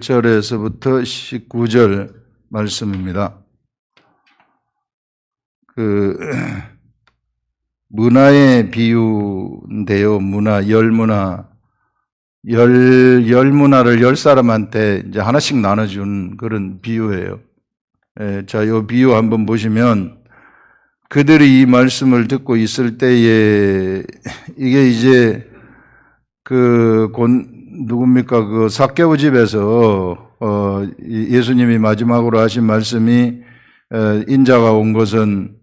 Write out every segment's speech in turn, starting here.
1절에서부터 19절 말씀입니다. 문화의 비유인데요. 열문화를 10사람한테 이제 하나씩 나눠준 그런 비유예요. 자, 이 비유 한번 보시면 그들이 이 말씀을 듣고 있을 때에 이게 이제 누굽니까? 삭개오 집에서 예수님이 마지막으로 하신 말씀이 인자가 온 것은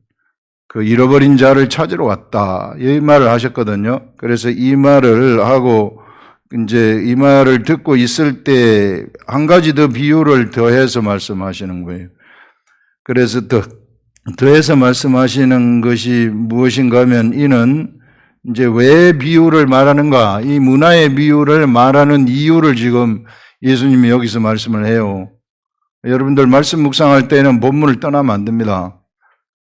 잃어버린 자를 찾으러 왔다. 이 말을 하셨거든요. 그래서 이 말을 하고 이제 이 말을 듣고 있을 때 한 가지 더 비유를 더해서 말씀하시는 거예요. 그래서 더해서 말씀하시는 것이 무엇인가 하면 이는 이제 왜 비유를 말하는가? 이 문화의 비유를 말하는 이유를 지금 예수님이 여기서 말씀을 해요. 여러분들 말씀 묵상할 때는 본문을 떠나면 안 됩니다.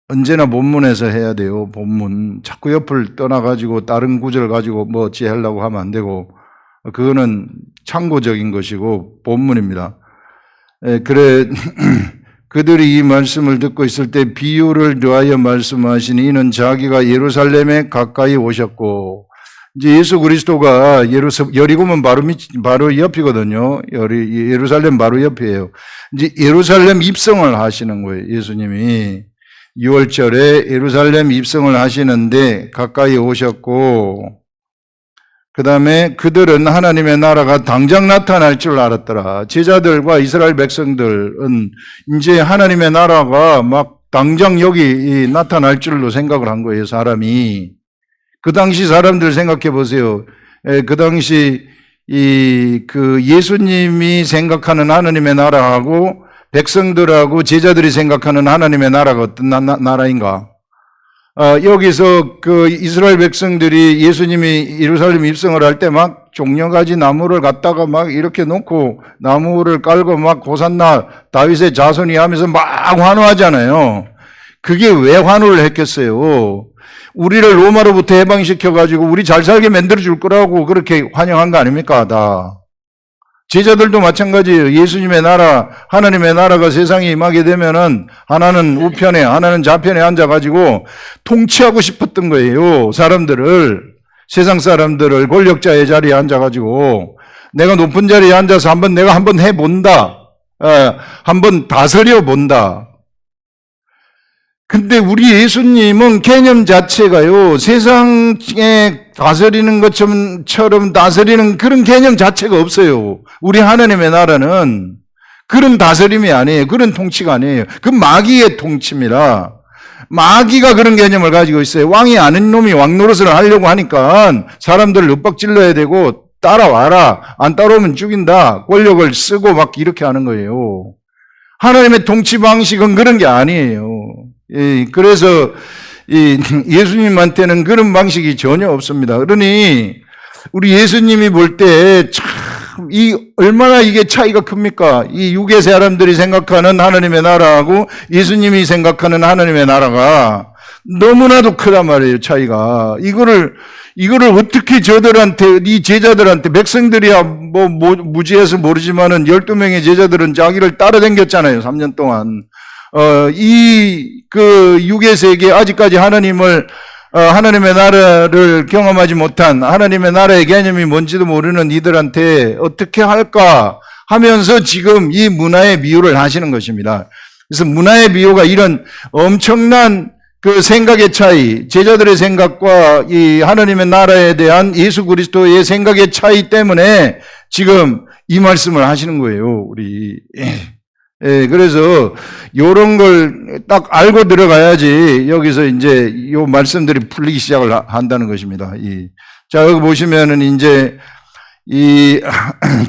언제나 본문에서 해야 돼요. 본문. 자꾸 옆을 떠나가지고 다른 구절 가지고 뭐 어찌하려고 하면 안 되고 그거는 참고적인 것이고 본문입니다. 그래 그들이 이 말씀을 듣고 있을 때 비유를 더하여 말씀하시니 이는 자기가 예루살렘에 가까이 오셨고, 이제 예수 그리스도가 여리고면 바로 옆이거든요. 예루살렘 바로 옆이에요. 이제 예루살렘 입성을 하시는 거예요. 예수님이 6월절에 예루살렘 입성을 하시는데 가까이 오셨고, 그 다음에 그들은 하나님의 나라가 당장 나타날 줄 알았더라. 제자들과 이스라엘 백성들은 이제 하나님의 나라가 막 당장 여기 나타날 줄로 생각을 한 거예요, 사람이. 그 당시 사람들 생각해 보세요. 그 당시 예수님이 생각하는 하나님의 나라하고 백성들하고 제자들이 생각하는 하나님의 나라가 어떤 나라인가? 여기서 이스라엘 백성들이 예수님이 예루살렘 입성을 할 때 막 종려가지 나무를 갖다가 막 이렇게 놓고 나무를 깔고 막 호산나 다윗의 자손이 하면서 막 환호하잖아요. 그게 왜 환호를 했겠어요? 우리를 로마로부터 해방시켜가지고 우리 잘 살게 만들어줄 거라고 그렇게 환영한 거 아닙니까? 다. 제자들도 마찬가지예요. 예수님의 나라, 하나님의 나라가 세상에 임하게 되면은 하나는 우편에, 하나는 좌편에 앉아가지고 통치하고 싶었던 거예요. 세상 사람들을 권력자의 자리에 앉아가지고 내가 높은 자리에 앉아서 내가 한번 해본다. 한번 다스려 본다. 근데 우리 예수님은 개념 자체가요, 세상에 다스리는 것처럼 다스리는 그런 개념 자체가 없어요. 우리 하나님의 나라는 그런 다스림이 아니에요. 그런 통치가 아니에요. 그 마귀의 통치입니다. 마귀가 그런 개념을 가지고 있어요. 왕이 아닌 놈이 왕 노릇을 하려고 하니까 사람들을 윽박질러야 되고 따라와라. 안 따라오면 죽인다. 권력을 쓰고 막 이렇게 하는 거예요. 하나님의 통치 방식은 그런 게 아니에요. 그래서 예수님한테는 그런 방식이 전혀 없습니다. 그러니 우리 예수님이 볼 때 참 얼마나 이게 차이가 큽니까? 이 육의 사람들이 생각하는 하나님의 나라하고 예수님이 생각하는 하나님의 나라가 너무나도 크단 말이에요, 차이가. 이거를 어떻게 이 제자들한테, 백성들이야 무지해서 모르지만은 12명의 제자들은 자기를 따라다녔잖아요, 3년 동안. 육의 세계, 아직까지 하나님의 나라를 경험하지 못한, 하나님의 나라의 개념이 뭔지도 모르는 이들한테 어떻게 할까 하면서 지금 이 문화의 비유를 하시는 것입니다. 그래서 문화의 비유가 이런 엄청난 생각의 차이, 제자들의 생각과 이 하나님의 나라에 대한 예수 그리스도의 생각의 차이 때문에 지금 이 말씀을 하시는 거예요, 우리. 그래서 요런 걸 딱 알고 들어가야지 여기서 이제 요 말씀들이 풀리기 시작을 한다는 것입니다. 자, 여기 보시면은 이제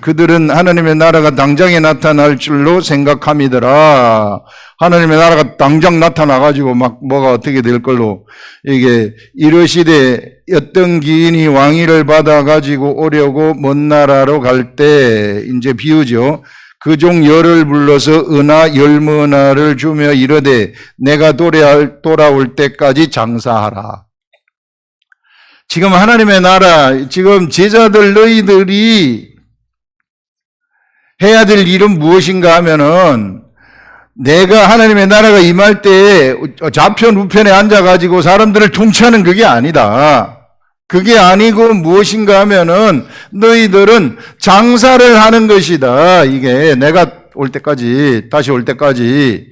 그들은 하나님의 나라가 당장에 나타날 줄로 생각함이더라. 하나님의 나라가 당장 나타나가지고 막 뭐가 어떻게 될 걸로 이게 이르시되 어떤 기인이 왕위를 받아가지고 오려고 먼 나라로 갈 때 이제 비유죠. 그 종 열을 불러서 은하 열문화를 주며 이르되 내가 돌아올 때까지 장사하라. 지금 하나님의 나라, 지금 제자들 너희들이 해야 될 일은 무엇인가 하면은 내가 하나님의 나라가 임할 때 좌편 우편에 앉아가지고 사람들을 통치하는 그게 아니다. 그게 아니고 무엇인가 하면은 너희들은 장사를 하는 것이다. 이게 내가 올 때까지, 다시 올 때까지.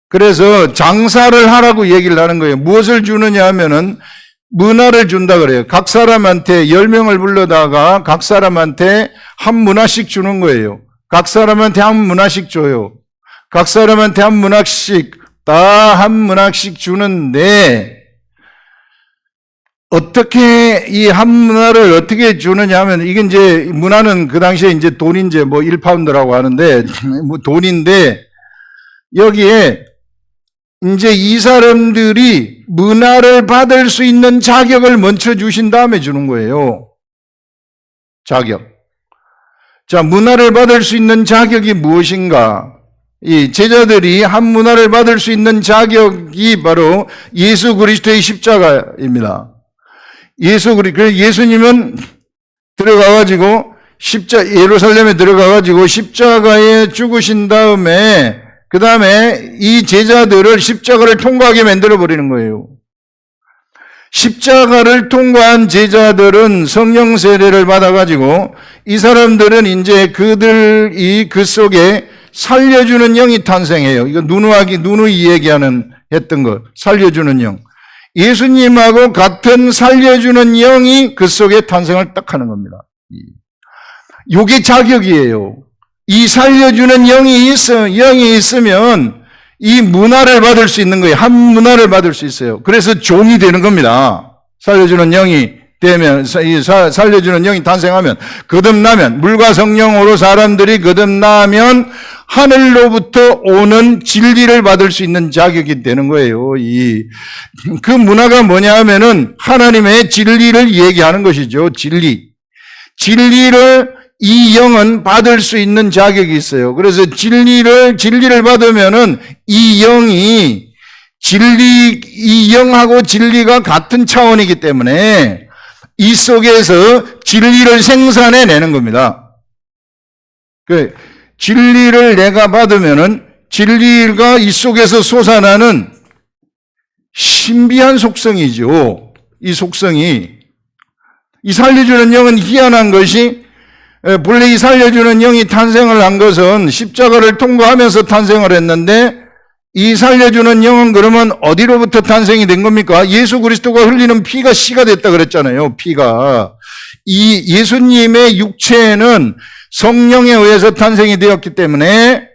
그래서 장사를 하라고 얘기를 하는 거예요. 무엇을 주느냐 하면은 문화를 준다 그래요. 각 사람한테 10명을 불러다가 각 사람한테 한 문화씩 주는 거예요. 각 사람한테 한 문화씩 줘요. 각 사람한테 한 문화씩, 다 한 문화씩 주는데, 어떻게 이 한 문화를 어떻게 주느냐 하면, 이게 이제 문화는 그 당시에 이제 돈이 이제 뭐 1파운드라고 하는데, 뭐 돈인데, 여기에 이제 이 사람들이 문화를 받을 수 있는 자격을 먼저 주신 다음에 주는 거예요. 자격. 자, 문화를 받을 수 있는 자격이 무엇인가? 이 제자들이 한 문화를 받을 수 있는 자격이 바로 예수 그리스도의 십자가입니다. 예수님은 들어가가지고 예루살렘에 들어가가지고 십자가에 죽으신 다음에 그 다음에 이 제자들을 십자가를 통과하게 만들어 버리는 거예요. 십자가를 통과한 제자들은 성령 세례를 받아가지고 이 사람들은 이제 그들이 그 속에 살려주는 영이 탄생해요. 이거 누누이 했던 거. 살려주는 영. 예수님하고 같은 살려주는 영이 그 속에 탄생을 딱 하는 겁니다. 이게 자격이에요. 이 살려주는 영이 있으면 이 문화를 받을 수 있는 거예요. 한 문화를 받을 수 있어요. 그래서 종이 되는 겁니다. 살려주는 영이 되면, 살려주는 영이 탄생하면, 거듭나면, 물과 성령으로 사람들이 거듭나면 하늘로부터 오는 진리를 받을 수 있는 자격이 되는 거예요. 그 문화가 뭐냐 하면은 하나님의 진리를 얘기하는 것이죠. 진리를 이 영은 받을 수 있는 자격이 있어요. 그래서 진리를 받으면은 이 영하고 진리가 같은 차원이기 때문에 이 속에서 진리를 생산해내는 겁니다. 진리를 내가 받으면은 진리가 이 속에서 솟아나는 신비한 속성이죠. 이 속성이. 이 살려주는 영은 희한한 것이 본래 이 살려주는 영이 탄생을 한 것은 십자가를 통과하면서 탄생을 했는데 이 살려주는 영은 그러면 어디로부터 탄생이 된 겁니까? 예수 그리스도가 흘리는 피가 씨가 됐다 그랬잖아요. 피가. 이 예수님의 육체는 성령에 의해서 탄생이 되었기 때문에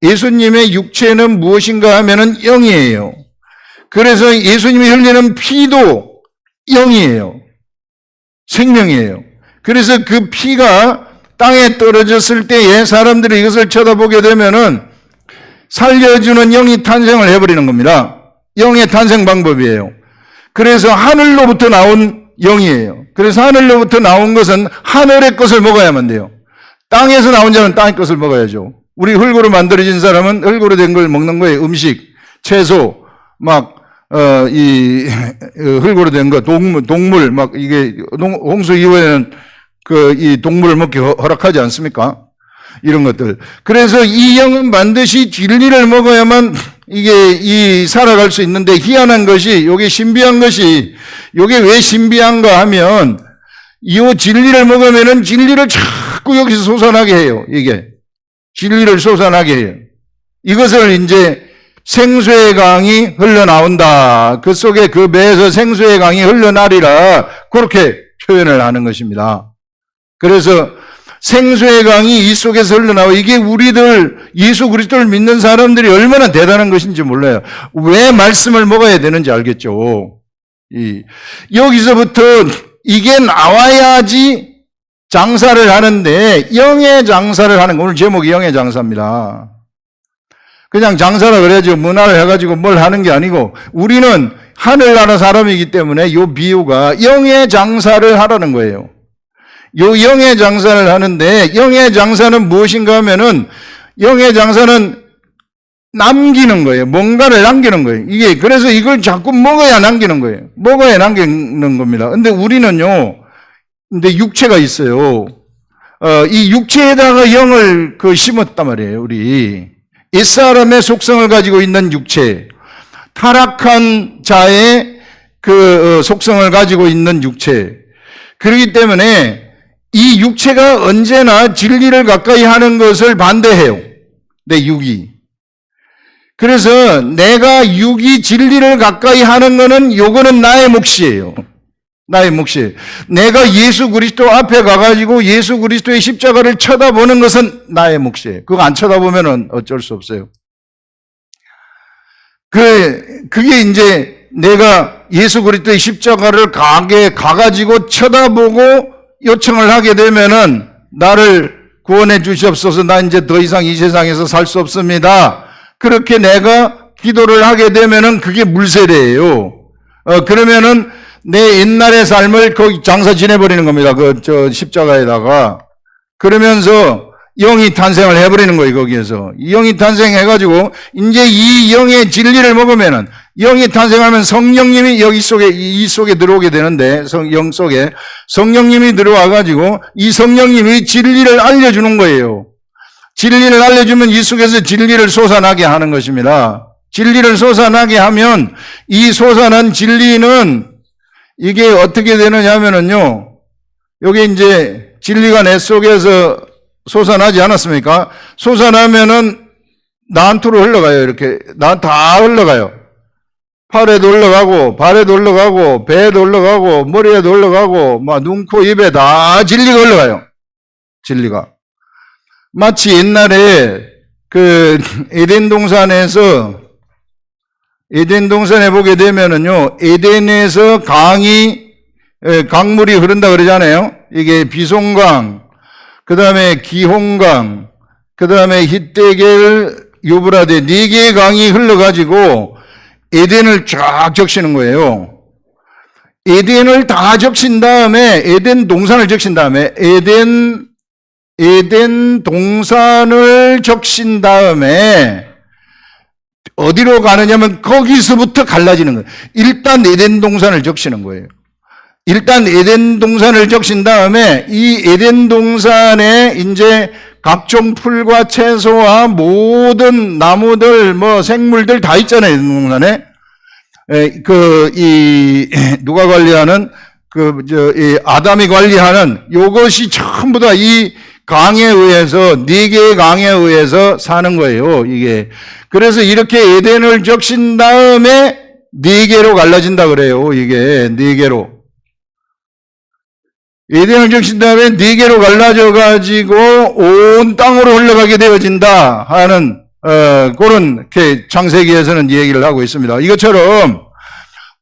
예수님의 육체는 무엇인가 하면은 영이에요. 그래서 예수님이 흘리는 피도 영이에요. 생명이에요. 그래서 그 피가 땅에 떨어졌을 때에 사람들이 이것을 쳐다보게 되면은 살려주는 영이 탄생을 해버리는 겁니다. 영의 탄생 방법이에요. 그래서 하늘로부터 나온 영이에요. 그래서 하늘로부터 나온 것은 하늘의 것을 먹어야만 돼요. 땅에서 나온 자는 땅의 것을 먹어야죠. 우리 흙으로 만들어진 사람은 흙으로 된 걸 먹는 거예요. 음식, 채소, 흙으로 된 거, 동물, 이게, 홍수 이후에는 이 동물을 먹기 허락하지 않습니까? 이런 것들. 그래서 이 영은 반드시 진리를 먹어야만 이게 살아갈 수 있는데 희한한 것이, 요게 신비한 것이, 요게 왜 신비한가 하면, 이 진리를 먹으면은 진리를 자꾸 여기서 솟아나게 해요. 이게. 진리를 솟아나게 해요. 이것을 이제 생수의 강이 흘러나온다. 그 속에 그 배에서 생수의 강이 흘러나리라. 그렇게 표현을 하는 것입니다. 그래서 생수의 강이 이 속에서 흘러나와. 이게 우리들 예수 그리스도를 믿는 사람들이 얼마나 대단한 것인지 몰라요. 왜 말씀을 먹어야 되는지 알겠죠. 여기서부터 이게 나와야지 장사를 하는데 영의 장사를 하는 거. 오늘 제목이 영의 장사입니다. 그냥 장사라 그래야죠. 문화를 해가지고 뭘 하는 게 아니고 우리는 하늘나라 사람이기 때문에 요 비유가 영의 장사를 하라는 거예요. 요 영의 장사를 하는데 영의 장사는 무엇인가 하면은 영의 장사는 남기는 거예요. 뭔가를 남기는 거예요. 이게 그래서 이걸 자꾸 먹어야 남기는 거예요. 먹어야 남기는 겁니다. 근데 우리는요. 근데 육체가 있어요. 이 육체에다가 영을 심었단 말이에요, 우리. 옛사람의 속성을 가지고 있는 육체. 타락한 자의 속성을 가지고 있는 육체. 그렇기 때문에 이 육체가 언제나 진리를 가까이 하는 것을 반대해요. 내 육이. 그래서 내가 육이 진리를 가까이 하는 거는 요거는 나의 몫이에요. 나의 몫이에요. 내가 예수 그리스도 앞에 가가지고 예수 그리스도의 십자가를 쳐다보는 것은 나의 몫이에요. 그거 안 쳐다보면은 어쩔 수 없어요. 그게 이제 내가 예수 그리스도의 십자가를 가가지고 쳐다보고 요청을 하게 되면은 나를 구원해 주시옵소서. 나 이제 더 이상 이 세상에서 살 수 없습니다. 그렇게 내가 기도를 하게 되면은 그게 물세례예요. 그러면은 내 옛날의 삶을 거기 장사 지내버리는 겁니다. 십자가에다가. 그러면서 영이 탄생을 해버리는 거예요, 거기에서. 이 영이 탄생해가지고, 이제 이 영의 진리를 먹으면은, 영이 탄생하면 성령님이 이 속에 들어오게 되는데, 영 속에, 성령님이 들어와가지고, 이 성령님이 진리를 알려주는 거예요. 진리를 알려주면 이 속에서 진리를 솟아나게 하는 것입니다. 진리를 솟아나게 하면, 이 솟아난 진리는, 이게 어떻게 되느냐 하면은요, 여기 이제 진리가 내 속에서 솟아나지 않았습니까? 솟아나면은 나한테로 흘러가요. 이렇게 다 흘러가요. 팔에도 흘러가고 발에도 흘러가고 배에도 흘러가고 머리에도 흘러가고 막 눈, 코, 입에 다 진리가 흘러가요. 진리가. 마치 옛날에 에덴 동산에 보게 되면은요, 에덴에서 강물이 흐른다 그러잖아요. 이게 비송강, 그 다음에 기홍강, 그 다음에 히데겔, 유브라데 4개의 강이 흘러가지고 에덴을 쫙 적시는 거예요. 에덴을 다 적신 다음에, 에덴 동산을 적신 다음에, 에덴 동산을 적신 다음에, 어디로 가느냐면 거기서부터 갈라지는 거예요. 일단 에덴 동산을 적시는 거예요. 일단 에덴 동산을 적신 다음에 이 에덴 동산에 이제 각종 풀과 채소와 모든 나무들, 생물들 다 있잖아요, 에덴 동산에. 누가 관리하는, 아담이 관리하는 요것이 전부 다 이 강에 의해서, 4개의 강에 의해서 사는 거예요, 이게. 그래서 이렇게 에덴을 적신 다음에 4개로 갈라진다 그래요, 이게. 4개로. 에덴을 적신 다음에 4개로 갈라져가지고 온 땅으로 흘러가게 되어진다 하는, 그런, 창세기에서는 얘기를 하고 있습니다. 이것처럼,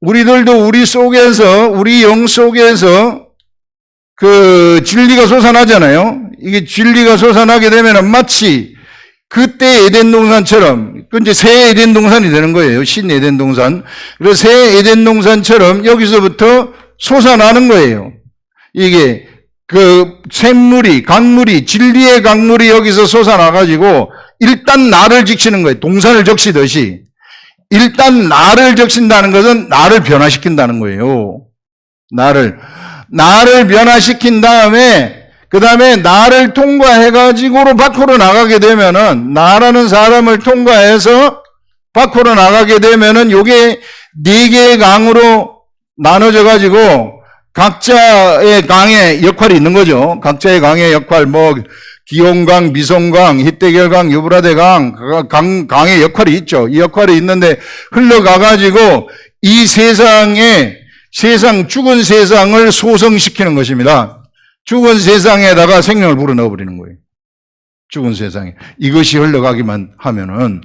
우리들도 우리 속에서, 우리 영 속에서 진리가 솟아나잖아요. 이게 진리가 솟아나게 되면 마치 그때 에덴 동산처럼, 이제 새 에덴 동산이 되는 거예요. 신 에덴 동산. 그래서 새 에덴 동산처럼 여기서부터 솟아나는 거예요. 이게 샘물이, 강물이, 진리의 강물이 여기서 솟아나가지고 일단 나를 적시는 거예요. 동산을 적시듯이. 일단 나를 적신다는 것은 나를 변화시킨다는 거예요. 나를 변화시킨 다음에, 그 다음에 나를 통과해가지고 밖으로 나가게 되면은, 나라는 사람을 통과해서 밖으로 나가게 되면은 요게 4개의 강으로 나눠져가지고 각자의 강의 역할이 있는 거죠. 각자의 강의 역할, 기온강, 미송강, 히데겔강, 유브라데강, 강의 역할이 있죠. 이 역할이 있는데 흘러가가지고 이 죽은 세상을 소성시키는 것입니다. 죽은 세상에다가 생명을 불어넣어버리는 거예요. 죽은 세상에. 이것이 흘러가기만 하면은.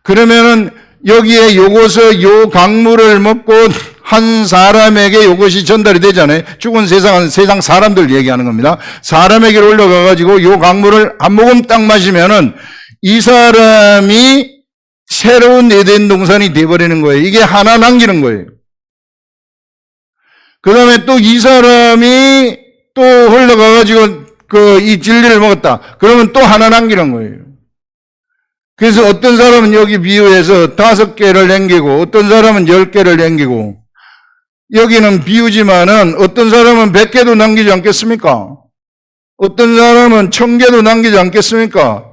그러면은 여기에 요 강물을 먹고 한 사람에게 이것이 전달이 되잖아요. 죽은 세상은 세상 사람들 얘기하는 겁니다. 사람에게 올라가가지고 요 강물을 한 모금 딱 마시면은 이 사람이 새로운 에덴 동산이 돼버리는 거예요. 이게 하나 남기는 거예요. 그 다음에 또 이 사람이 또 흘러가가지고 이 진리를 먹었다. 그러면 또 하나 남기는 거예요. 그래서 어떤 사람은 여기 비유해서 5개를 남기고 어떤 사람은 10개를 남기고 여기는 비유지만은 어떤 사람은 100개도 남기지 않겠습니까? 어떤 사람은 1000개도 남기지 않겠습니까?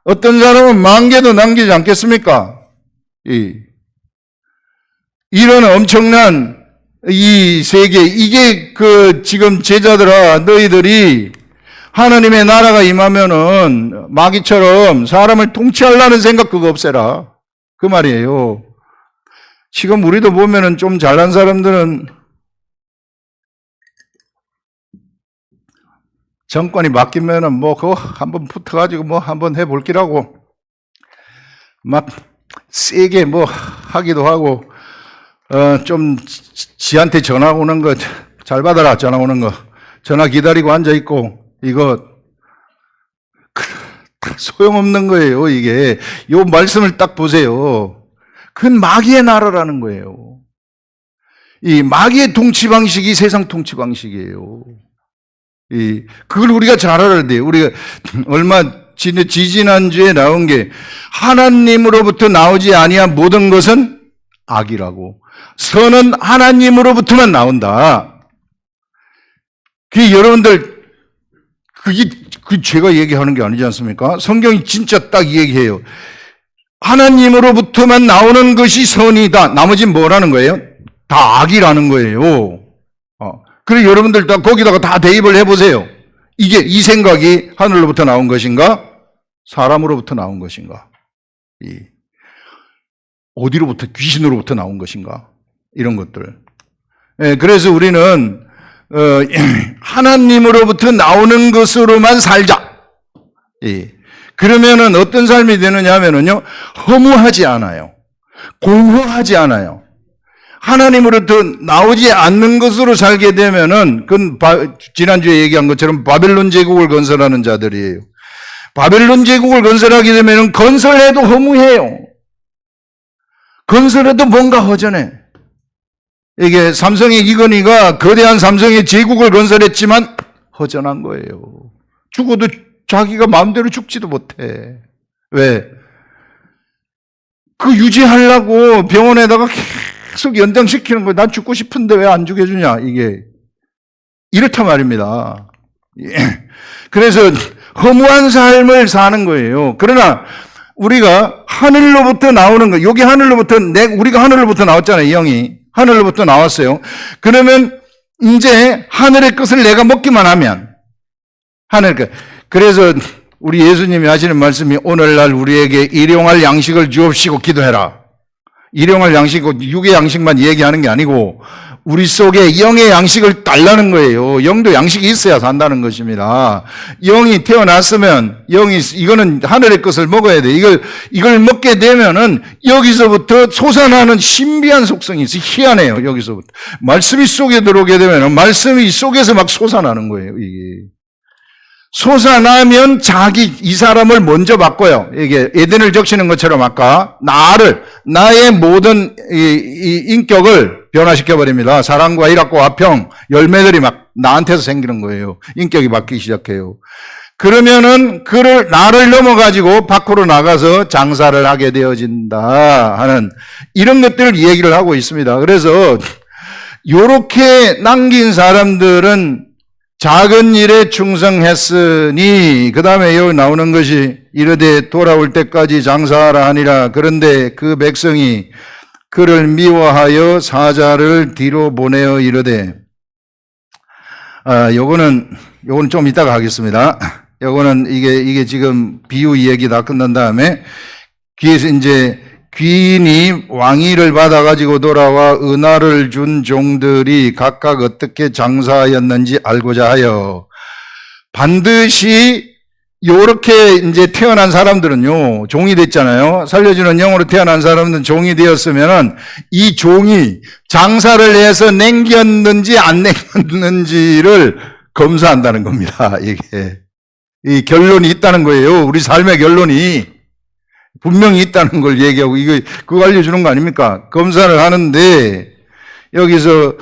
어떤 사람은 10,000개도 남기지 않겠습니까? 이런 엄청난 이 세계, 이게 지금 제자들아, 너희들이 하나님의 나라가 임하면은 마귀처럼 사람을 통치하려는 생각 그거 없애라. 그 말이에요. 지금 우리도 보면은 좀 잘난 사람들은 정권이 바뀌면은 뭐 그거 한번 붙어가지고 뭐 한번 해볼기라고 막 세게 뭐 하기도 하고 좀 지한테 전화 오는 거 잘 받아라. 전화 오는 거 전화 기다리고 앉아 있고 이거 소용없는 거예요. 이게 요 말씀을 딱 보세요. 그건 마귀의 나라라는 거예요. 이 마귀의 통치 방식이 세상 통치 방식이에요. 그걸 우리가 잘 알아야 돼요. 우리가 지지난주에 나온 게 하나님으로부터 나오지 아니한 모든 것은 악이라고. 선은 하나님으로부터만 나온다. 여러분들, 제가 얘기하는 게 아니지 않습니까? 성경이 진짜 딱 얘기해요. 하나님으로부터만 나오는 것이 선이다. 나머지는 뭐라는 거예요? 다 악이라는 거예요. 그래서 여러분들 다 거기다가 다 대입을 해보세요. 이 생각이 하늘로부터 나온 것인가? 사람으로부터 나온 것인가? 어디로부터, 귀신으로부터 나온 것인가? 이런 것들. 그래서 우리는, 하나님으로부터 나오는 것으로만 살자. 그러면은 어떤 삶이 되느냐 하면은요, 허무하지 않아요. 공허하지 않아요. 하나님으로부터 나오지 않는 것으로 살게 되면은, 그건 지난주에 얘기한 것처럼 바벨론 제국을 건설하는 자들이에요. 바벨론 제국을 건설하게 되면은 건설해도 허무해요. 건설해도 뭔가 허전해. 이게 삼성의 이건희가 거대한 삼성의 제국을 건설했지만 허전한 거예요. 죽어도 자기가 마음대로 죽지도 못해. 왜? 유지하려고 병원에다가 계속 연장시키는 거예요. 난 죽고 싶은데 왜 안 죽여주냐, 이게. 이렇단 말입니다. 그래서 허무한 삶을 사는 거예요. 그러나 우리가 하늘로부터 나오는 거, 여기 하늘로부터, 우리가 하늘로부터 나왔잖아요, 이 형이. 하늘로부터 나왔어요. 그러면 이제 하늘의 것을 내가 먹기만 하면, 그래서 우리 예수님이 하시는 말씀이 오늘날 우리에게 일용할 양식을 주옵시고 기도해라. 일용할 양식, 육의 양식만 얘기하는 게 아니고 우리 속에 영의 양식을 달라는 거예요. 영도 양식이 있어야 산다는 것입니다. 영이 태어났으면 이거는 하늘의 것을 먹어야 돼. 이걸 먹게 되면은 여기서부터 솟아나는 신비한 속성이 있어요. 희한해요. 여기서부터. 말씀이 속에 들어오게 되면은 말씀이 속에서 막 솟아나는 거예요. 이게. 솟아나면 이 사람을 먼저 바꿔요. 이게 에덴을 적시는 것처럼 아까 나의 모든 이 인격을 변화시켜버립니다. 사랑과 일학과 화평, 열매들이 막 나한테서 생기는 거예요. 인격이 바뀌기 시작해요. 그러면은 나를 넘어가지고 밖으로 나가서 장사를 하게 되어진다 하는 이런 것들을 얘기를 하고 있습니다. 그래서 요렇게 남긴 사람들은 작은 일에 충성했으니 그 다음에 여기 나오는 것이 이르되 돌아올 때까지 장사하라 하니라. 그런데 그 백성이 그를 미워하여 사자를 뒤로 보내어 이르되 요거는 좀 이따가 하겠습니다. 요거는 이게 지금 비유 이야기 다 끝난 다음에 귀에서 이제 귀인이 왕위를 받아가지고 돌아와 은화를 준 종들이 각각 어떻게 장사하였는지 알고자 하여 반드시 요렇게 이제 태어난 사람들은요, 종이 됐잖아요. 살려주는 영으로 태어난 사람들은 종이 되었으면은 이 종이 장사를 해서 남겼는지 안 남겼는지를 검사한다는 겁니다. 이게. 이 결론이 있다는 거예요. 우리 삶의 결론이. 분명히 있다는 걸 얘기하고, 그거 알려주는 거 아닙니까? 검사를 하는데, 여기서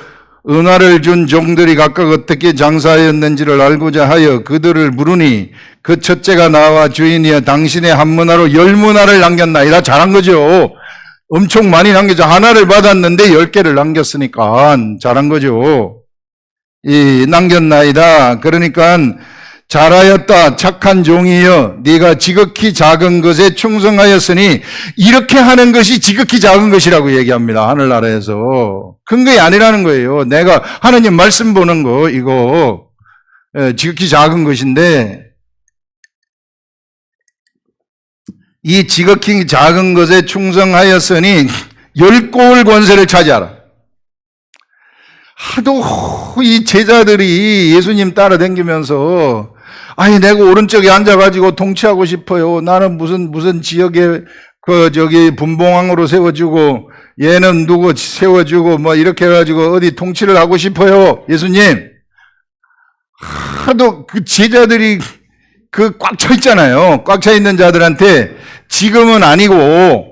은화를 준 종들이 각각 어떻게 장사하였는지를 알고자 하여 그들을 물으니, 그 첫째가 나와 주인이여 당신의 한 문화로 10문화를 남겼나이다. 잘한 거죠. 엄청 많이 남겼죠. 하나를 받았는데 10개를 남겼으니까 잘한 거죠. 남겼나이다. 그러니까 잘하였다 착한 종이여 네가 지극히 작은 것에 충성하였으니 이렇게 하는 것이 지극히 작은 것이라고 얘기합니다. 하늘나라에서. 큰 게 아니라는 거예요. 내가 하나님 말씀 보는 거 이거 지극히 작은 것인데 이 지극히 작은 것에 충성하였으니 10고을 권세를 차지하라. 하도 이 제자들이 예수님 따라다니면서 아니 내가 오른쪽에 앉아가지고 통치하고 싶어요. 나는 무슨 지역에 분봉왕으로 세워주고 얘는 누구 세워주고 뭐 이렇게 해가지고 어디 통치를 하고 싶어요. 예수님. 하도 그 제자들이 꽉 차 있잖아요. 꽉 차 있는 자들한테 지금은 아니고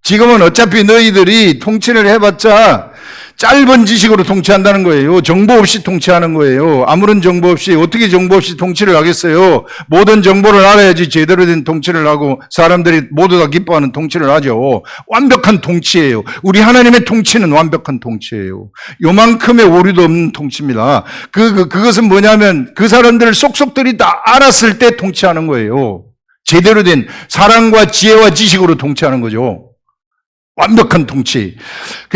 지금은 어차피 너희들이 통치를 해봤자 짧은 지식으로 통치한다는 거예요. 정보 없이 통치하는 거예요. 아무런 정보 없이 어떻게 정보 없이 통치를 하겠어요. 모든 정보를 알아야지 제대로 된 통치를 하고 사람들이 모두 다 기뻐하는 통치를 하죠. 완벽한 통치예요. 우리 하나님의 통치는 완벽한 통치예요. 요만큼의 오류도 없는 통치입니다. 그것은 뭐냐면 그 사람들 속속들이 다 알았을 때 통치하는 거예요. 제대로 된 사랑과 지혜와 지식으로 통치하는 거죠. 완벽한 통치.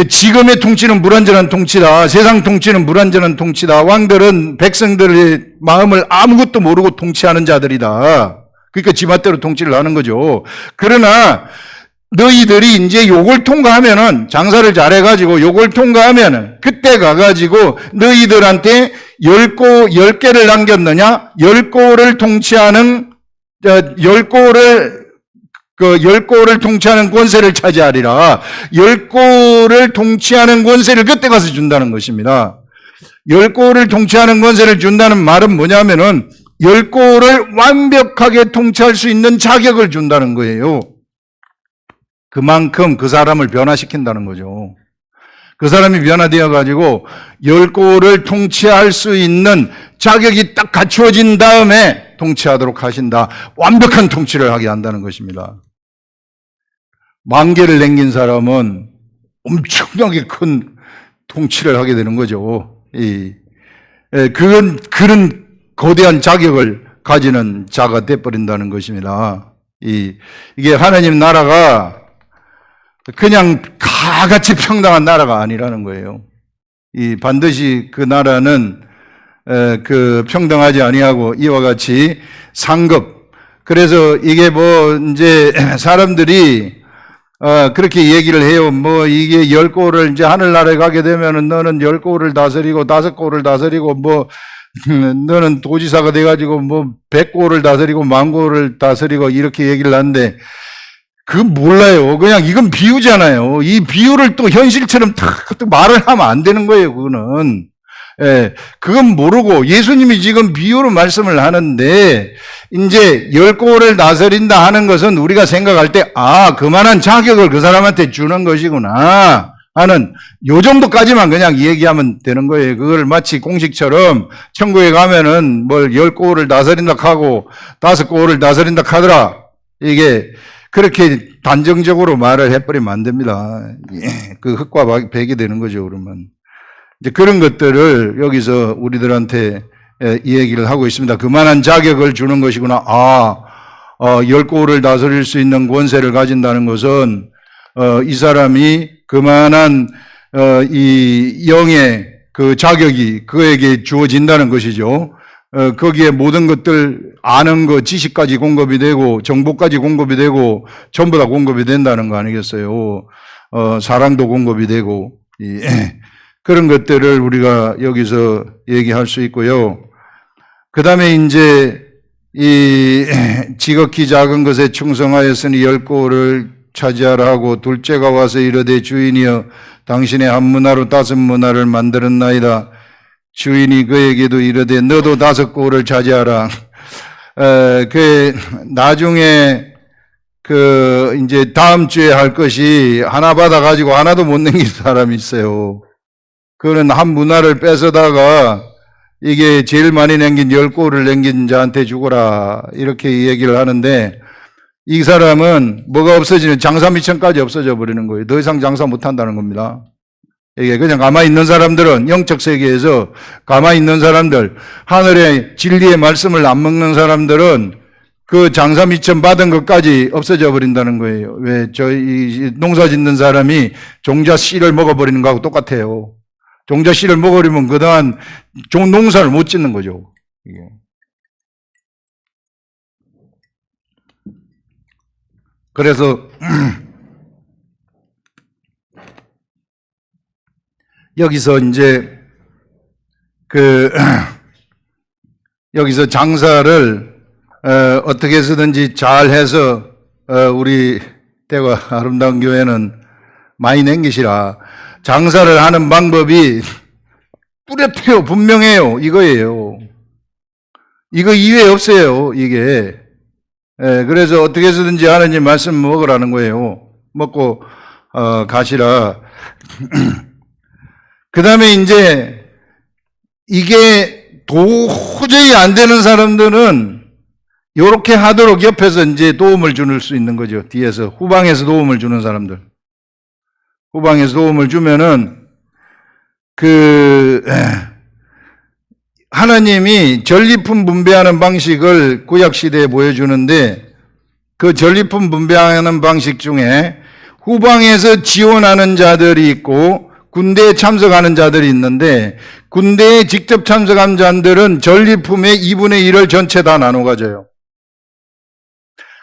지금의 통치는 불완전한 통치다. 세상 통치는 불완전한 통치다. 왕들은 백성들의 마음을 아무것도 모르고 통치하는 자들이다. 그러니까 지맛대로 통치를 하는 거죠. 그러나 너희들이 이제 요걸 통과하면은 장사를 잘해가지고 요걸 통과하면은 그때 가가지고 너희들한테 10개를 남겼느냐? 10고를 통치하는 10고를 통치하는 권세를 차지하리라. 10고를 통치하는 권세를 그때 가서 준다는 것입니다. 10고를 통치하는 권세를 준다는 말은 뭐냐면은 10고를 완벽하게 통치할 수 있는 자격을 준다는 거예요. 그만큼 그 사람을 변화시킨다는 거죠. 그 사람이 변화되어 가지고 10고를 통치할 수 있는 자격이 딱 갖추어진 다음에 통치하도록 하신다. 완벽한 통치를 하게 한다는 것입니다. 10,000개를 남긴 사람은 엄청나게 큰 통치를 하게 되는 거죠. 그런 거대한 자격을 가지는 자가 돼버린다는 것입니다. 이게 하나님 나라가 그냥 다 같이 평등한 나라가 아니라는 거예요. 반드시 그 나라는 평등하지 아니하고 이와 같이 상급. 그래서 이게 이제 사람들이 그렇게 얘기를 해요. 이게 10고를 이제 하늘나라에 가게 되면은 너는 10고를 다스리고 5고를 다스리고 너는 도지사가 돼가지고 100고를 다스리고 10,000고를 다스리고 이렇게 얘기를 하는데 그건 몰라요. 그냥 이건 비유잖아요. 이 비유를 또 현실처럼 또 말을 하면 안 되는 거예요. 그거는. 그건 모르고 예수님이 지금 비유로 말씀을 하는데 이제 10고를 다스린다 하는 것은 우리가 생각할 때 그만한 자격을 그 사람한테 주는 것이구나 하는 요 정도까지만 그냥 얘기하면 되는 거예요. 그걸 마치 공식처럼 천국에 가면은 10고를 다스린다 하고 5고를 다스린다 하더라. 이게 그렇게 단정적으로 말을 해버리면 안 됩니다. 그 흙과 백이 되는 거죠. 그러면 이제 그런 것들을 여기서 우리들한테 이 얘기를 하고 있습니다. 그만한 자격을 주는 것이구나. 10고를 다스릴 수 있는 권세를 가진다는 것은 이 사람이 그만한 이 영의 그 자격이 그에게 주어진다는 것이죠. 거기에 모든 것들 아는 거 지식까지 공급이 되고 정보까지 공급이 되고 전부 다 공급이 된다는 거 아니겠어요. 사랑도 공급이 되고 그런 것들을 우리가 여기서 얘기할 수 있고요. 그 다음에 이제 이 지극히 작은 것에 충성하였으니 10고를 차지하라 하고 둘째가 와서 이르되 주인이여 당신의 한 문화로 5문화를 만들었나이다. 주인이 그에게도 이르되 너도 5고를 차지하라. 나중에 이제 다음 주에 할 것이 하나 받아가지고 하나도 못 남긴 사람이 있어요. 그는 한 문화를 뺏어다가 이게 제일 많이 남긴 10고를 남긴 자한테 주거라. 이렇게 얘기를 하는데 이 사람은 뭐가 없어지는 장사미천까지 없어져 버리는 거예요. 더 이상 장사 못 한다는 겁니다. 이게 그냥 가만히 있는 사람들은, 영적 세계에서 가만히 있는 사람들, 하늘의 진리의 말씀을 안 먹는 사람들은 그 장사 미천 받은 것까지 없어져 버린다는 거예요. 왜 저희 농사 짓는 사람이 종자 씨를 먹어버리는 거하고 똑같아요. 종자 씨를 먹어버리면 그동안 농사를 못 짓는 거죠. 이게. 그래서 여기서 이제 여기서 장사를 어떻게 해서든지 잘 해서 우리 대과 아름다운 교회는 많이 남기시라. 장사를 하는 방법이 뚜렷해요. 분명해요. 이거예요. 이거 이외에 없어요. 이게. 그래서 어떻게 해서든지 하나님 말씀 먹으라는 거예요. 먹고 가시라. 그 다음에 이제 이게 도저히 안 되는 사람들은 이렇게 하도록 옆에서 이제 도움을 줄 수 있는 거죠. 뒤에서 후방에서 도움을 주는 사람들. 후방에서 도움을 주면은 하나님이 전리품 분배하는 방식을 구약 시대에 보여주는데 그 전리품 분배하는 방식 중에 후방에서 지원하는 자들이 있고 군대에 참석하는 자들이 있는데 군대에 직접 참석한 자들은 전리품의 2분의 1을 전체 다 나눠 가져요.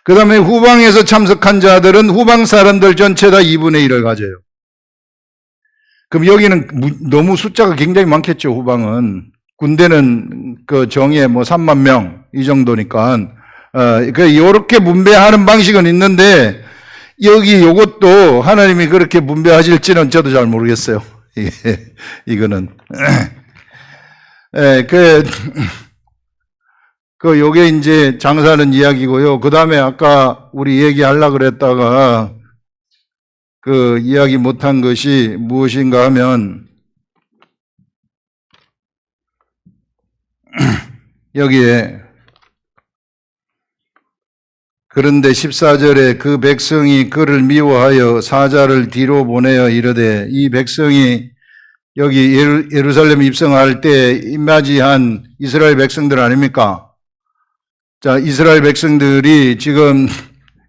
그 다음에 후방에서 참석한 자들은 후방 사람들 전체 다 2분의 1을 가져요. 그럼 여기는 너무 숫자가 굉장히 많겠죠, 후방은. 군대는 그 정예 3만 명, 이 정도니까. 요렇게 분배하는 방식은 있는데, 여기 요것도 하나님이 그렇게 분배하실지는 저도 잘 모르겠어요. 이거는. 요게 이제 장사하는 이야기고요. 그 다음에 아까 우리 얘기하려고 그랬다가, 이야기 못한 것이 무엇인가 하면, 여기에, 그런데 14절에 그 백성이 그를 미워하여 사자를 뒤로 보내어 이르되 이 백성이 여기 예루살렘 입성할 때 임맞이한 이스라엘 백성들 아닙니까? 자, 이스라엘 백성들이 지금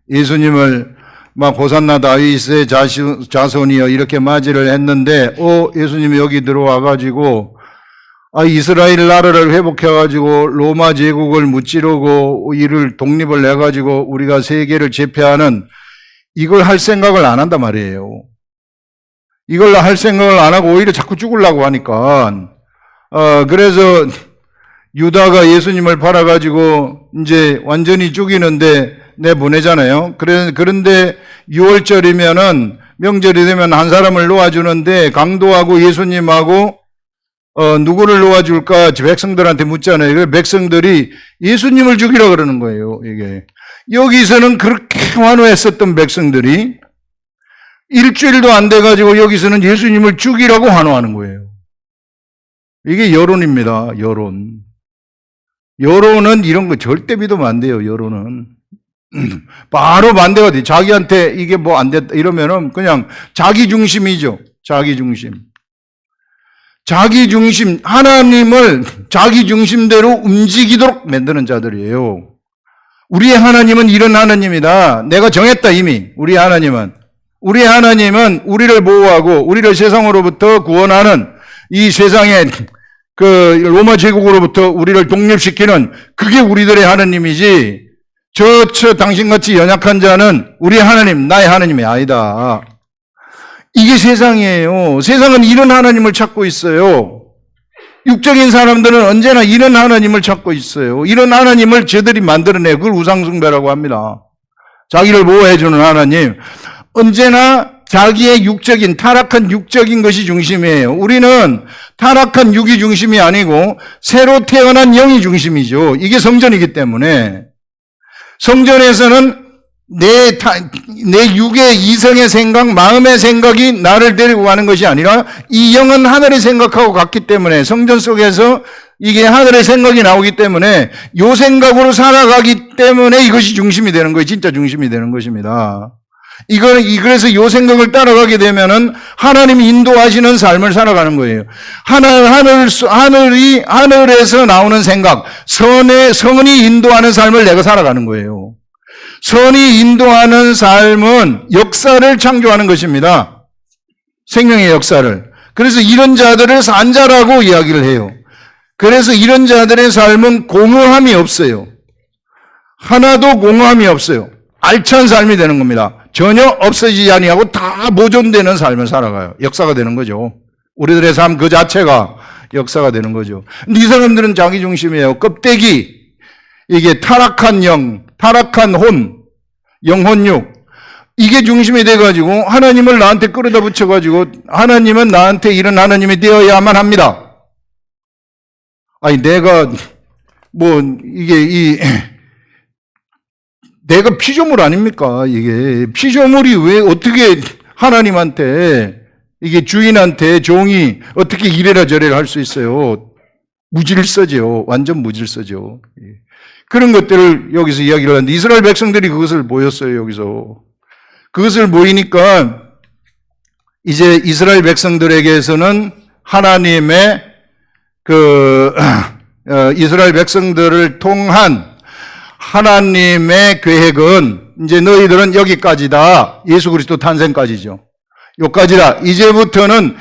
예수님을 막 호산나 다윗의 자손이여 이렇게 맞이를 했는데 예수님이 여기 들어와가지고 이스라엘 나라를 회복해가지고 로마 제국을 무찌르고 이를 독립을 해가지고 우리가 세계를 제패하는 이걸 할 생각을 안 한단 말이에요. 이걸 할 생각을 안 하고 오히려 자꾸 죽으려고 하니까 그래서 유다가 예수님을 팔아가지고 이제 완전히 죽이는데 내보내잖아요. 그런데 6월절이면은 명절이 되면 한 사람을 놓아주는데 강도하고 예수님하고 누구를 놓아줄까 백성들한테 묻잖아요. 그래서 백성들이 예수님을 죽이라 그러는 거예요. 이게 여기서는 그렇게 환호했었던 백성들이 일주일도 안 돼가지고 여기서는 예수님을 죽이라고 환호하는 거예요. 이게 여론입니다. 여론은 이런 거 절대 믿으면 안 돼요. 여론은 바로 반대가 돼. 자기한테 이게 뭐 안 됐다 이러면은 그냥 자기 중심이죠. 자기 중심. 하나님을 자기 중심대로 움직이도록 만드는 자들이에요. 우리의 하나님은 이런 하나님이다. 내가 정했다, 이미. 우리의 하나님은 우리를 보호하고, 우리를 세상으로부터 구원하는 이 세상의 로마 제국으로부터 우리를 독립시키는 그게 우리들의 하나님이지, 당신같이 연약한 자는 우리의 하나님, 나의 하나님이 아니다. 이게 세상이에요. 세상은 이런 하나님을 찾고 있어요. 육적인 사람들은 언제나 이런 하나님을 찾고 있어요. 이런 하나님을 저들이 만들어내요. 그걸 우상숭배라고 합니다. 자기를 보호해주는 하나님. 언제나 자기의 타락한 육적인 것이 중심이에요. 우리는 타락한 육이 중심이 아니고 새로 태어난 영이 중심이죠. 이게 성전이기 때문에. 성전에서는 내 육의 이성의 생각, 마음의 생각이 나를 데리고 가는 것이 아니라 이 영은 하늘의 생각하고 같기 때문에 성전 속에서 이게 하늘의 생각이 나오기 때문에 요 생각으로 살아가기 때문에 이것이 중심이 되는 거예요. 진짜 중심이 되는 것입니다. 그래서 요 생각을 따라가게 되면은 하나님이 인도하시는 삶을 살아가는 거예요. 하늘에서 나오는 생각, 선이 인도하는 삶을 내가 살아가는 거예요. 선이 인도하는 삶은 역사를 창조하는 것입니다. 생명의 역사를. 그래서 이런 자들을 산자라고 이야기를 해요. 그래서 이런 자들의 삶은 공허함이 없어요. 하나도 공허함이 없어요. 알찬 삶이 되는 겁니다. 전혀 없어지지 아니하고 다 보존되는 삶을 살아가요. 역사가 되는 거죠. 우리들의 삶 그 자체가 역사가 되는 거죠. 근데 이 사람들은 자기 중심이에요. 껍데기, 이게 타락한 영, 타락한 영혼육, 이게 중심이 돼가지고 하나님을 나한테 끌어다 붙여가지고 하나님은 나한테 이런 하나님이 되어야만 합니다. 아니 내가 내가 피조물 아닙니까? 이게 피조물이 왜 어떻게 하나님한테 이게 주인한테 종이 어떻게 이래라 저래라 할 수 있어요? 무질서죠. 완전 무질서죠. 그런 것들을 여기서 이야기를 하는데 이스라엘 백성들이 그것을 보였어요. 여기서 그것을 보이니까 이제 이스라엘 백성들에게서는 하나님의 이스라엘 백성들을 통한 하나님의 계획은 이제 너희들은 여기까지다. 예수 그리스도 탄생까지죠. 여기까지다. 이제부터는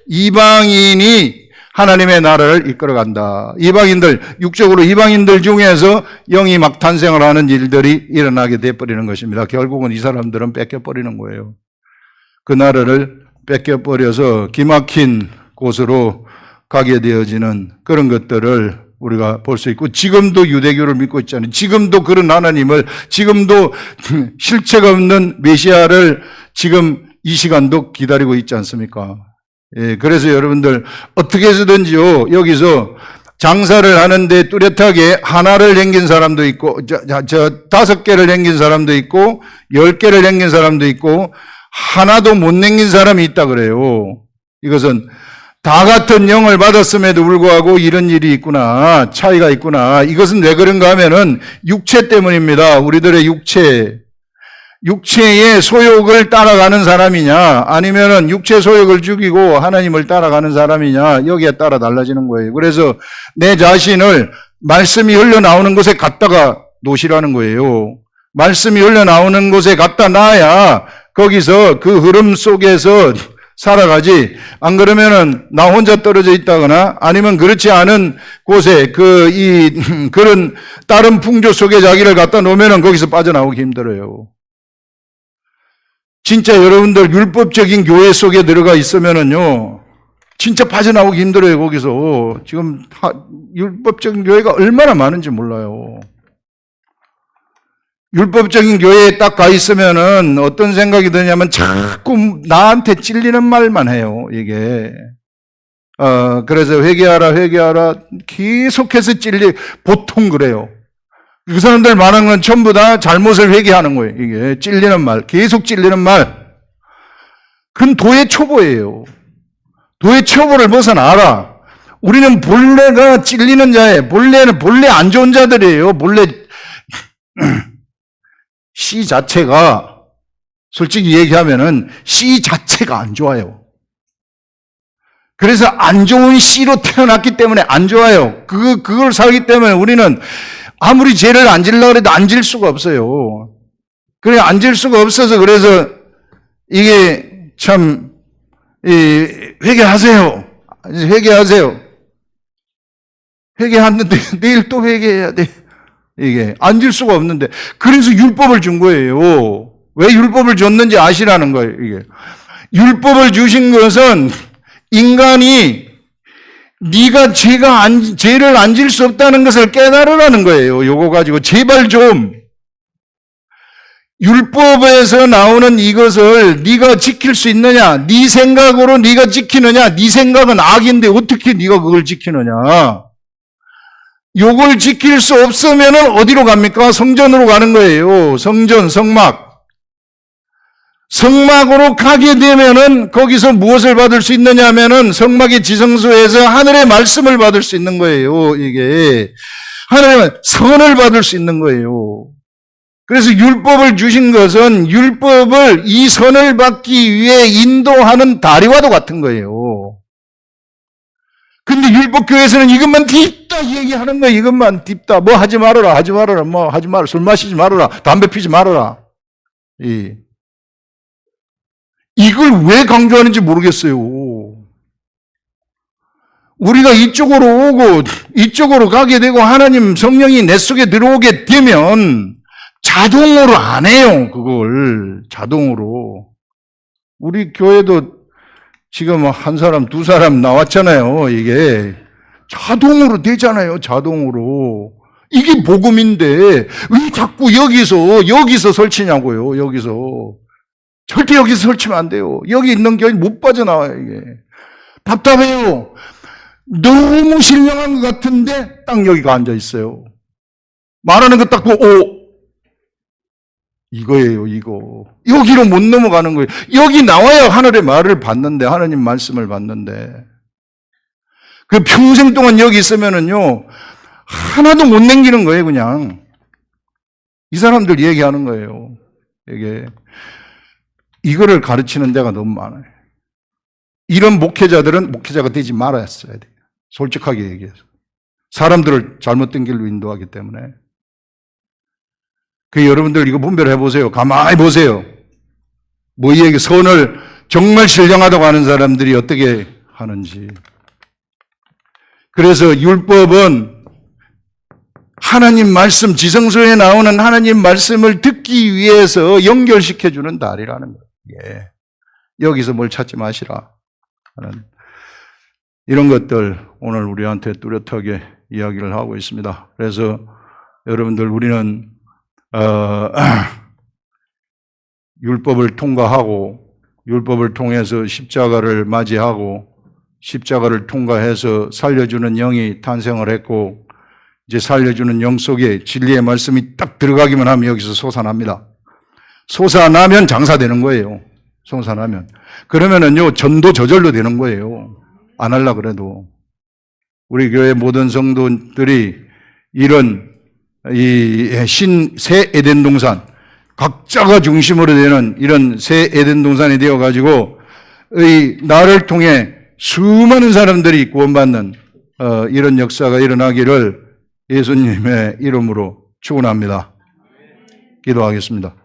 이방인이 하나님의 나라를 이끌어간다. 육적으로 이방인들 중에서 영이 막 탄생을 하는 일들이 일어나게 돼버리는 것입니다. 결국은 이 사람들은 뺏겨버리는 거예요. 그 나라를 뺏겨버려서 기막힌 곳으로 가게 되어지는 그런 것들을 우리가 볼 수 있고, 지금도 유대교를 믿고 있잖아요. 지금도 그런 하나님을, 지금도 실체가 없는 메시아를 지금 이 시간도 기다리고 있지 않습니까? 예, 그래서 여러분들 어떻게 해서든지요, 여기서 장사를 하는데 뚜렷하게 하나를 남긴 사람도 있고, 5개를 남긴 사람도 있고, 10개를 남긴 사람도 있고, 하나도 못 남긴 사람이 있다 그래요. 이것은 다 같은 영을 받았음에도 불구하고 이런 일이 있구나, 차이가 있구나. 이것은 왜 그런가 하면은 육체 때문입니다. 우리들의 육체의 소욕을 따라가는 사람이냐, 아니면은 육체 소욕을 죽이고 하나님을 따라가는 사람이냐, 여기에 따라 달라지는 거예요. 그래서 내 자신을 말씀이 흘러나오는 곳에 갖다가 놓으시라는 거예요. 말씀이 흘러나오는 곳에 갖다 놔야 거기서 그 흐름 속에서 살아가지. 안 그러면은 나 혼자 떨어져 있다거나 아니면 그렇지 않은 곳에 그런 다른 풍조 속에 자기를 갖다 놓으면은 거기서 빠져나오기 힘들어요. 진짜 여러분들 율법적인 교회 속에 들어가 있으면은요, 진짜 빠져나오기 힘들어요. 거기서 지금 율법적인 교회가 얼마나 많은지 몰라요. 율법적인 교회에 딱 가 있으면은 어떤 생각이 드냐면 자꾸 나한테 찔리는 말만 해요, 이게. 그래서 회개하라 계속해서 보통 그래요. 그 사람들 말하는 건 전부 다 잘못을 회개하는 거예요. 이게 찔리는 말, 계속 찔리는 말. 그건 도의 초보예요. 도의 초보를 벗어나라. 우리는 본래가 찔리는 자예요. 본래 안 좋은 자들이에요. 본래 씨 자체가, 솔직히 얘기하면은 씨 자체가 안 좋아요. 그래서 안 좋은 씨로 태어났기 때문에 안 좋아요. 그걸 살기 때문에 우리는 아무리 죄를 안 지려고 해도 안 질 수가 없어요. 그래, 안 질 수가 없어서 그래서 이게 참, 회개하세요. 회개하는데 내일 또 회개해야 돼. 이게 안 질 수가 없는데, 그래서 율법을 준 거예요. 왜 율법을 줬는지 아시라는 거예요. 이게 율법을 주신 것은 인간이 네가 죄를 안 질 수 없다는 것을 깨달으라는 거예요. 요거 가지고 제발 좀 율법에서 나오는 이것을 네가 지킬 수 있느냐? 네 생각으로 네가 지키느냐? 네 생각은 악인데 어떻게 네가 그걸 지키느냐? 요걸 지킬 수 없으면 어디로 갑니까? 성전으로 가는 거예요. 성전, 성막. 성막으로 가게 되면은 거기서 무엇을 받을 수 있느냐 하면은 성막의 지성소에서 하늘의 말씀을 받을 수 있는 거예요. 이게 하늘의 선을 받을 수 있는 거예요. 그래서 율법을 주신 것은 율법을 이 선을 받기 위해 인도하는 다리와도 같은 거예요. 근데 율법교회에서는 이것만 딥다 얘기하는 거예요. 이것만 딥다. 뭐 하지 말아라, 하지 말아라, 뭐 하지 말아라, 술 마시지 말아라, 담배 피지 말아라. 이걸 왜 강조하는지 모르겠어요. 우리가 이쪽으로 오고 이쪽으로 가게 되고 하나님 성령이 내 속에 들어오게 되면 자동으로 안 해요. 그걸 자동으로. 우리 교회도 지금 한 사람, 두 사람 나왔잖아요. 이게 자동으로 되잖아요. 자동으로. 이게 복음인데 왜 자꾸 여기서 설치냐고요. 여기서. 절대 여기서 설치면 안 돼요. 여기 있는 교회 못 빠져나와요. 이게. 답답해요. 너무 신령한 것 같은데 딱 여기가 앉아 있어요. 말하는 거 딱 보고 이거예요, 이거. 여기로 못 넘어가는 거예요. 여기 나와야 하늘의 말을 받는데, 하나님 말씀을 받는데. 그 평생 동안 여기 있으면은요, 하나도 못 남기는 거예요, 그냥. 이 사람들 얘기하는 거예요. 이게. 이거를 가르치는 데가 너무 많아요. 이런 목회자들은 목회자가 되지 말았어야 돼요. 솔직하게 얘기해서. 사람들을 잘못된 길로 인도하기 때문에. 그 여러분들 이거 분별해 보세요. 가만히 보세요. 뭐 이 얘기 선을 정말 신령하다고 하는 사람들이 어떻게 하는지. 그래서 율법은 하나님 말씀, 지성서에 나오는 하나님 말씀을 듣기 위해서 연결시켜주는 다리라는 거예요. 예. 여기서 뭘 찾지 마시라 하는 이런 것들 오늘 우리한테 뚜렷하게 이야기를 하고 있습니다. 그래서 여러분들 우리는 율법을 통과하고 율법을 통해서 십자가를 맞이하고 십자가를 통과해서 살려주는 영이 탄생을 했고 이제 살려주는 영 속에 진리의 말씀이 딱 들어가기만 하면 여기서 솟아납니다. 솟아나면 장사되는 거예요. 솟아나면. 그러면은요 전도 저절로 되는 거예요. 안 하려고 그래도. 우리 교회 모든 성도들이 이런 새 에덴 동산, 각자가 중심으로 되는 이런 새 에덴 동산이 되어가지고, 나를 통해 수많은 사람들이 구원받는, 이런 역사가 일어나기를 예수님의 이름으로 축원합니다. 기도하겠습니다.